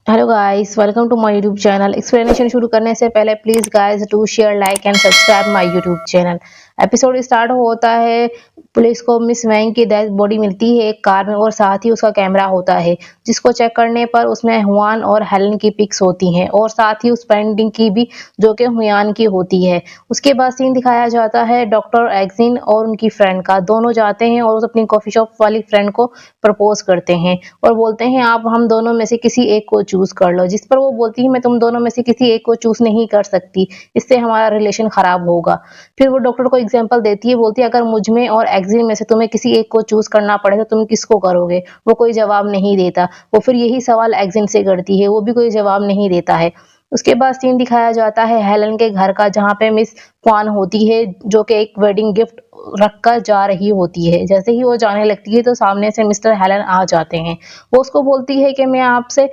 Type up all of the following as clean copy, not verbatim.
Hello guys, welcome to my YouTube channel. Explanation शुरू करने से पहले please guys do share, like and subscribe my YouTube channel. Episode start होता है। Police को मिस वैंग की डेड बॉडी मिलती है एक कार में और साथ ही उसका कैमरा होता है, जिसको चेक करने पर उसमें हुआन और हेलन की पिक्स होती हैं और साथ ही उस पेंटिंग की भी, जो कि हुआन की होती है। उसके बाद सीन दिखाया जाता है डॉक्टर एक्जिन और उनकी फ्रेंड का। दोनों जाते हैं और उस अपनी कॉफी शॉप वाली फ्रेंड को प्रपोज करते हैं और बोलते हैं आप हम दोनों में से किसी एक को चूज कर लो, जिस पर वो बोलती है मैं तुम दोनों में से किसी एक को चूज नहीं कर सकती, इससे हमारा रिलेशन खराब होगा। फिर वो डॉक्टर को एग्जांपल देती है, बोलती है अगर मुझ में और एक्जिन में से तुम्हें किसी एक को चूज करना पड़े तो तुम किसको करोगे। वो कोई जवाब नहीं देता। वो फिर यही सवाल एक्जिन से करती है, वो भी कोई जवाब नहीं देता है। उसके बाद सीन दिखाया जाता है हेलन के घर का, जहाँ पे मिस क्वान होती है, जो कि एक वेडिंग गिफ्ट रखकर जा रही होती है। जैसे ही वो जाने लगती है तो सामने से मिस्टर हेलन आ जाते हैं। वो उसको बोलती है कि मैं आपसे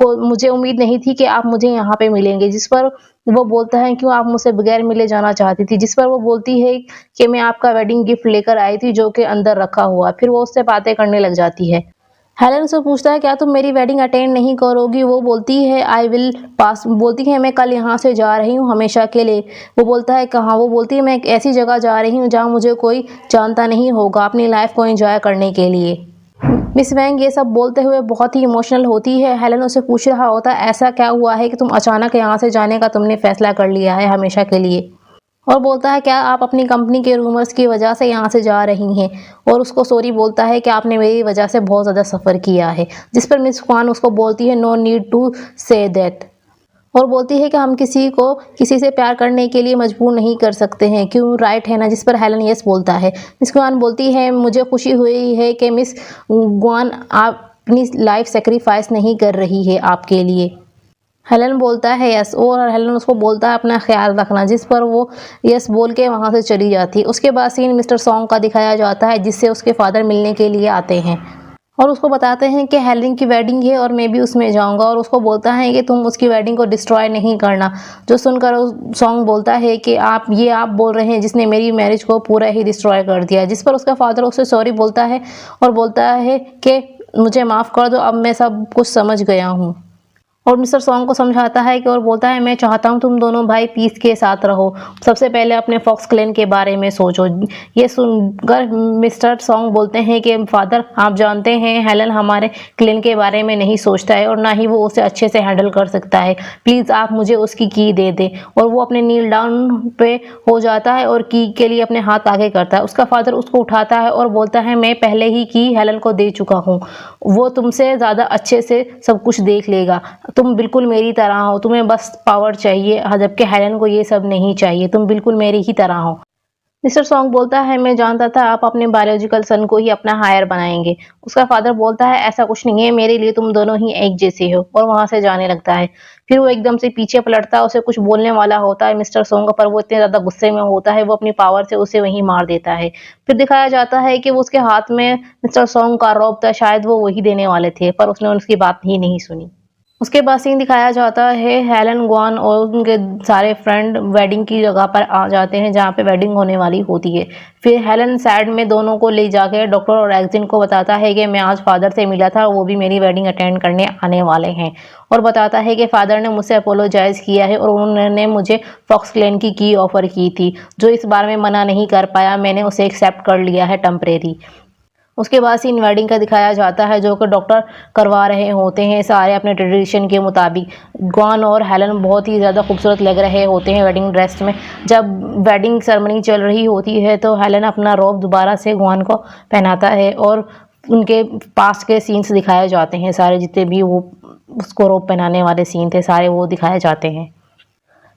मुझे उम्मीद नहीं थी कि आप मुझे यहाँ पे मिलेंगे, जिस पर वो बोलता है क्यों आप मुझसे बगैर मिले जाना चाहती थी, जिस पर वो बोलती है कि मैं आपका वेडिंग गिफ्ट लेकर आई थी जो कि अंदर रखा हुआ। फिर वो उससे बातें करने लग जाती है। हेलन से पूछता है क्या तुम मेरी वेडिंग अटेंड नहीं करोगी। वो बोलती है आई विल पास, बोलती है मैं कल यहाँ से जा रही हूँ हमेशा के लिए। वो बोलता है कहाँ। वो बोलती है मैं एक ऐसी जगह जा रही हूँ जहाँ मुझे कोई जानता नहीं होगा, अपनी लाइफ को एंजॉय करने के लिए। मिस वैंग ये सब बोलते हुए बहुत ही इमोशनल होती है। हेलन उसे पूछ रहा होता है ऐसा क्या हुआ है कि तुम अचानक यहाँ से जाने का तुमने फैसला कर लिया है हमेशा के लिए। और बोलता है क्या आप अपनी कंपनी के रूमर्स की वजह से यहाँ से जा रही हैं। और उसको सॉरी बोलता है कि आपने मेरी वजह से बहुत ज़्यादा सफ़र किया है, जिस पर मिस क्वान उसको बोलती है no need to say that. और बोलती है कि हम किसी को किसी से प्यार करने के लिए मजबूर नहीं कर सकते हैं, क्यों राइट है ना, जिस पर हेलन यस बोलता है। मिस क्वान बोलती है मुझे खुशी हुई है कि मिस ग्वान आप अपनी लाइफ सेक्रीफाइस नहीं कर रही है आपके लिए। हेलन बोलता है यस, और हेलन उसको बोलता है अपना ख्याल रखना, जिस पर वो यस बोल के वहाँ से चली जाती है। उसके बाद सीन मिस्टर सॉन्ग का दिखाया जाता है, जिससे उसके फादर मिलने के लिए आते हैं और उसको बताते हैं कि हेलन की वेडिंग है और मैं भी उसमें जाऊंगा। और उसको बोलता है कि तुम उसकी वेडिंग को डिस्ट्रॉय नहीं करना। जो सुनकर सॉन्ग बोलता है कि आप बोल रहे हैं जिसने मेरी मैरिज को पूरा ही डिस्ट्रॉय कर दिया, जिस पर उसका फादर उससे सॉरी बोलता है और बोलता है कि मुझे माफ़ कर दो, अब मैं सब कुछ समझ गया हूँ। और मिस्टर सॉन्ग को समझाता है कि और बोलता है मैं चाहता हूँ तुम दोनों भाई पीस के साथ रहो, सबसे पहले अपने फॉक्स क्लैन के बारे में सोचो। ये सुनकर मिस्टर सॉन्ग बोलते हैं कि फादर आप जानते हैं हेलन हमारे क्लैन के बारे में नहीं सोचता है और ना ही वो उसे अच्छे से हैंडल कर सकता है, प्लीज़ आप मुझे उसकी की दे दें। और वो अपने नील डाउन पे हो जाता है और की के लिए अपने हाथ आगे करता है। उसका फादर उसको उठाता है और बोलता है मैं पहले ही की हेलन को दे चुका हूँ, वो तुमसे ज़्यादा अच्छे से सब कुछ देख लेगा। तुम बिल्कुल मेरी तरह हो, तुम्हें बस पावर चाहिए, जबकि हेलन को ये सब नहीं चाहिए, तुम बिल्कुल मेरी ही तरह हो। मिस्टर सॉन्ग बोलता है मैं जानता था आप अपने बायोलॉजिकल सन को ही अपना हायर बनाएंगे। उसका फादर बोलता है ऐसा कुछ नहीं है, मेरे लिए तुम दोनों ही एक जैसे हो, और वहां से जाने लगता है। फिर वो एकदम से पीछे पलटता है, उसे कुछ बोलने वाला होता है मिस्टर सॉन्ग पर, वो इतने ज्यादा गुस्से में होता है वो अपनी पावर से उसे वहीं मार देता है। फिर दिखाया जाता है कि वो उसके हाथ में मिस्टर सॉन्ग का रॉब था, शायद वो वही देने वाले थे पर उसने उसकी बात ही नहीं सुनी। उसके बाद सीन दिखाया जाता है हेलन ग्वान और उनके सारे फ्रेंड वेडिंग की जगह पर आ जाते हैं जहाँ पे वेडिंग होने वाली होती है। फिर हेलन सैड में दोनों को ले जाकर डॉक्टर और एक्जिन को बताता है कि मैं आज फादर से मिला था, वो भी मेरी वेडिंग अटेंड करने आने वाले हैं। और बताता है कि फादर ने मुझसे अपोलोजाइज किया है और उन्होंने मुझे फॉक्स क्लैन की ऑफर की थी, जो इस बार में मना नहीं कर पाया, मैंने उसे एक्सेप्ट कर लिया है टेम्परेरी। उसके बाद सीन वेडिंग का दिखाया जाता है, जो कि डॉक्टर करवा रहे होते हैं सारे अपने ट्रेडिशन के मुताबिक। ग्वान और हेलन बहुत ही ज़्यादा खूबसूरत लग रहे होते हैं वेडिंग ड्रेस में। जब वेडिंग सेरेमनी चल रही होती है तो हेलन अपना रोब दोबारा से ग्वान को पहनाता है और उनके पास के सीन्स दिखाए जाते हैं, सारे जितने भी वो उसको रोब पहनाने वाले सीन थे सारे वो दिखाए जाते हैं।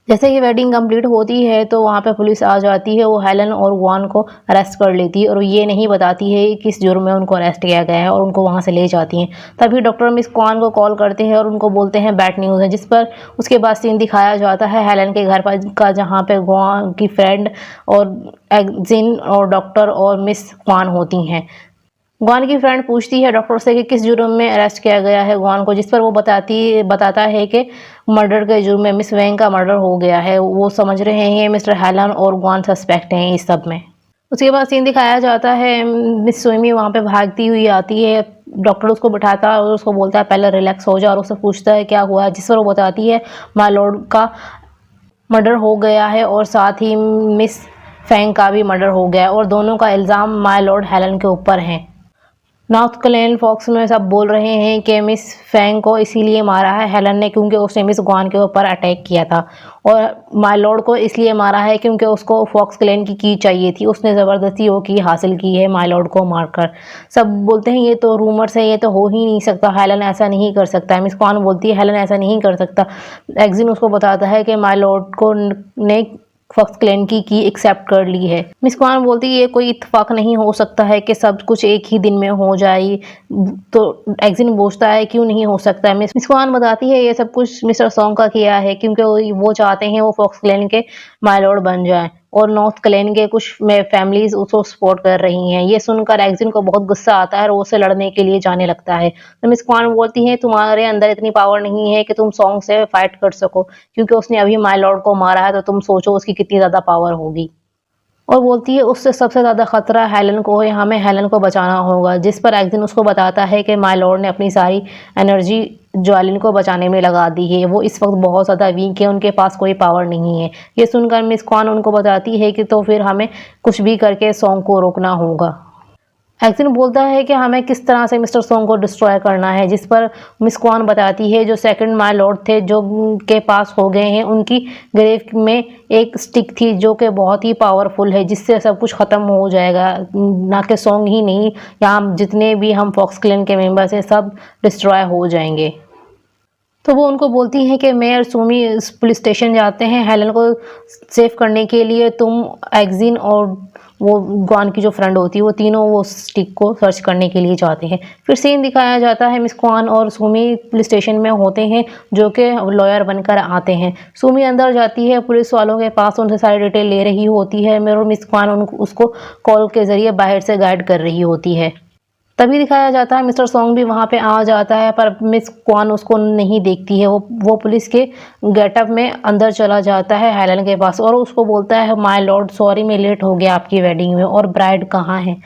जैसे ही वेडिंग कंप्लीट होती है तो वहाँ पे पुलिस आ जाती है, वो हेलन और ग्वान को अरेस्ट कर लेती है और ये नहीं बताती है किस जुर्म में उनको अरेस्ट किया गया है और उनको वहाँ से ले जाती हैं। तभी डॉक्टर मिस ग्वान को कॉल करते हैं और उनको बोलते हैं बैड न्यूज़ है, जिस पर उसके बाद सीन दिखाया जाता है हेलन के घर पर का, जहाँ पे ग्वान की फ्रेंड और एक्जिन और डॉक्टर और मिस ग्वान होती हैं। ग्वान की फ्रेंड पूछती है डॉक्टर से कि किस जुर्म में अरेस्ट किया गया है ग्वान को, जिस पर वो बताता है कि मर्डर के जुर्म में मिस वैंग का मर्डर हो गया है। वो समझ रहे हैं मिस्टर हेलन और ग्वान सस्पेक्ट हैं इस सब में। उसके बाद सीन दिखाया जाता है मिस सुमी वहाँ पे भागती हुई आती है। डॉक्टर उसको बिठाता है और उसको बोलता है पहले रिलैक्स हो जा और उससे पूछता है क्या हुआ है, जिस पर वो बताती है माय लॉर्ड का मर्डर हो गया है और साथ ही मिस फेंग का भी मर्डर हो गया है और दोनों का इल्ज़ाम माय लॉर्ड हेलन के ऊपर है। नॉर्थ क्लेन फॉक्स में सब बोल रहे हैं कि मिस फेंग को इसीलिए मारा है हेलन ने क्योंकि उसने मिस ग्वान के ऊपर अटैक किया था और माय लॉर्ड को इसलिए मारा है क्योंकि उसको फॉक्स क्लेन की चाहिए थी, उसने ज़बरदस्ती वो की हासिल की है माय लॉर्ड को मारकर। सब बोलते हैं ये तो रूमर्स है, ये तो हो ही नहीं सकता, हेलन ऐसा नहीं कर सकता है। मिस ग्वान बोलती है हेलन ऐसा नहीं कर सकता। एक्जिन उसको बताता है कि माय लॉर्ड को ने फॉक्स क्लैन की एक्सेप्ट कर ली है। मिस क्वान बोलती है ये कोई इत्तेफाक नहीं हो सकता है कि सब कुछ एक ही दिन में हो जाए, तो एक्जिन पूछता है क्यों नहीं हो सकता है। मिस क्वान बताती है ये सब कुछ मिस्टर सॉन्ग का किया है क्योंकि वो चाहते हैं वो फॉक्स क्लैन के माय लॉर्ड बन जाए और नॉर्थ क्लैन के कुछ फैमिलीज उसको सपोर्ट कर रही हैं। ये सुनकर एक्जिन को बहुत गुस्सा आता है और वो उससे लड़ने के लिए जाने लगता है। तो मिस क्वान बोलती है तुम्हारे अंदर इतनी पावर नहीं है कि तुम सॉन्ग से फाइट कर सको क्योंकि उसने अभी माय लॉर्ड को मारा है, तो तुम सोचो उसकी कितनी ज़्यादा पावर होगी। और बोलती है उससे सबसे ज़्यादा खतरा हेलन को है, हमें हेलन को बचाना होगा। जिस पर एक्जिन उसको बताता है कि माय लॉर्ड ने अपनी सारी एनर्जी ज्वालिन को बचाने में लगा दी है, वो इस वक्त बहुत ज़्यादा वीक है, उनके पास कोई पावर नहीं है। ये सुनकर मिस क्वान उनको बताती है कि तो फिर हमें कुछ भी करके सॉन्ग को रोकना होगा। एक्जिन बोलता है कि हमें किस तरह से मिस्टर सॉन्ग को डिस्ट्रॉय करना है, जिस पर मिस क्वान बताती है जो सेकंड माय लॉर्ड थे जो के पास हो गए हैं उनकी ग्रेव में एक स्टिक थी जो कि बहुत ही पावरफुल है, जिससे सब कुछ ख़त्म हो जाएगा। ना कि सॉन्ग ही नहीं, यहाँ जितने भी हम फॉक्स क्लैन के मेंबर्स हैं सब डिस्ट्रॉय हो जाएंगे। तो वो उनको बोलती हैं कि मैं और सुमी पुलिस स्टेशन जाते हैं हेलन को सेव करने के लिए, तुम एक्जिन और वो ग्वान की जो फ्रेंड होती है वो तीनों वो स्टिक को सर्च करने के लिए जाते हैं। फिर सीन दिखाया जाता है मिस क्वान और सुमी पुलिस स्टेशन में होते हैं जो कि लॉयर बनकर आते हैं। सुमी अंदर जाती है पुलिस वालों के पास, उनसे सारी डिटेल ले रही होती है और मिस क्वान उसको कॉल के ज़रिए बाहर से गाइड कर रही होती है। तभी दिखाया जाता है मिस्टर सॉन्ग भी वहाँ पे आ जाता है पर मिस क्वान उसको नहीं देखती है। वो पुलिस के गेटअप में अंदर चला जाता है हेलन के पास और उसको बोलता है माय लॉर्ड सॉरी मैं लेट हो गया आपकी वेडिंग में, और ब्राइड कहाँ है।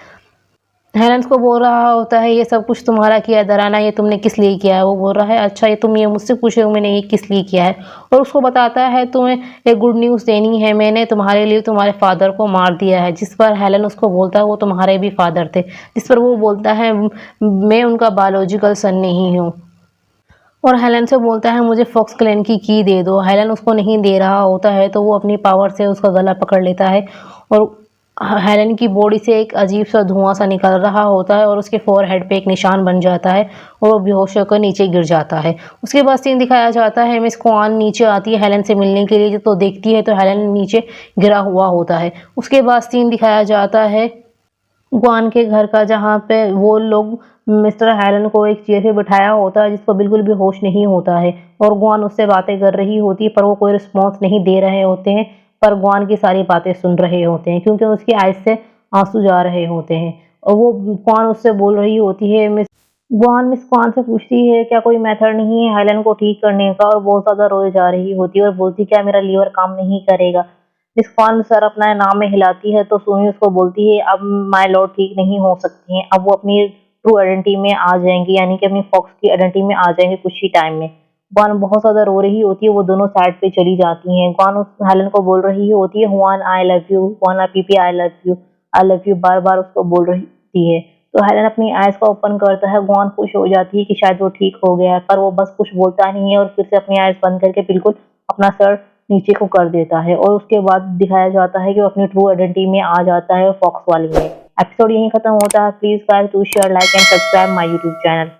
हेलन को बोल रहा होता है ये सब कुछ तुम्हारा किया डराना, ये तुमने किस लिए किया है। वो बोल रहा है अच्छा ये तुम ये मुझसे पूछे हो मैंने ये किस लिए किया है, और उसको बताता है तुम्हें एक गुड न्यूज़ देनी है, मैंने तुम्हारे लिए तुम्हारे फादर को मार दिया है। जिस पर हेलन उसको बोलता है वो तुम्हारे भी फादर थे, जिस पर वो बोलता है मैं उनका बायोलॉजिकल सन नहीं हूँ, और हेलन से बोलता है मुझे फॉक्स क्लैन की दे दो। हेलन उसको नहीं दे रहा होता है तो वो अपनी पावर से उसका गला पकड़ लेता है और हेलन की बॉडी से एक अजीब सा धुआं सा निकल रहा होता है और उसके फोरहेड पे एक निशान बन जाता है और वो बेहोश होकर नीचे गिर जाता है। उसके बाद सीन दिखाया जाता है मिस क्वान नीचे आती है हेलन से मिलने के लिए, तो देखती है तो हेलन नीचे गिरा हुआ होता है। उसके बाद सीन दिखाया जाता है ग्वान के घर का, जहाँ पे वो लोग मिस्टर हेलन को एक चेयर पे बिठाया होता है जिसको बिल्कुल भी होश नहीं होता है और ग्वान उससे बातें कर रही होती है पर वो कोई रिस्पॉन्स नहीं दे रहे होते हैं, पर ग्वान की सारी बातें सुन रहे होते हैं क्योंकि उसकी आइज से आंसू जा रहे होते हैं। और वो ग्वान उससे बोल रही होती है मिस क्वान से पूछती है क्या कोई मेथड नहीं है हेलन को ठीक करने का, और बहुत ज़्यादा रोए जा रही होती है और बोलती क्या मेरा लीवर काम नहीं करेगा। मिस क्वान सर अपना नाम में हिलाती है तो सुमी उसको बोलती है अब माय लॉर्ड ठीक नहीं हो सकती हैं, अब वो अपनी ट्रू आइडेंटिटी में आ जाएंगी, यानी कि अपनी फॉक्स की आइडेंटिटी में आ जाएंगे कुछ ही टाइम में। ग्वान बहुत ज़्यादा रो रही होती है, वो दोनों साइड पे चली जाती हैं। ग्वान उस हेलन को बोल रही होती है Juan I love you, Juana पीपी आई लव यू बार बार उसको बोल रही होती है। तो हेलन अपनी आइज को ओपन करता है, ग्वान खुश हो जाती है कि शायद वो ठीक हो गया है, पर वो बस कुछ बोलता नहीं है और फिर से अपनी आइज बंद करके बिल्कुल अपना सर नीचे को कर देता है और उसके बाद दिखाया जाता है कि वो अपनी ट्रू आइडेंटिटी में आ जाता है फॉक्स वाली में। एपिसोड यहीं खत्म होता है। Please guys do share like and subscribe my YouTube channel.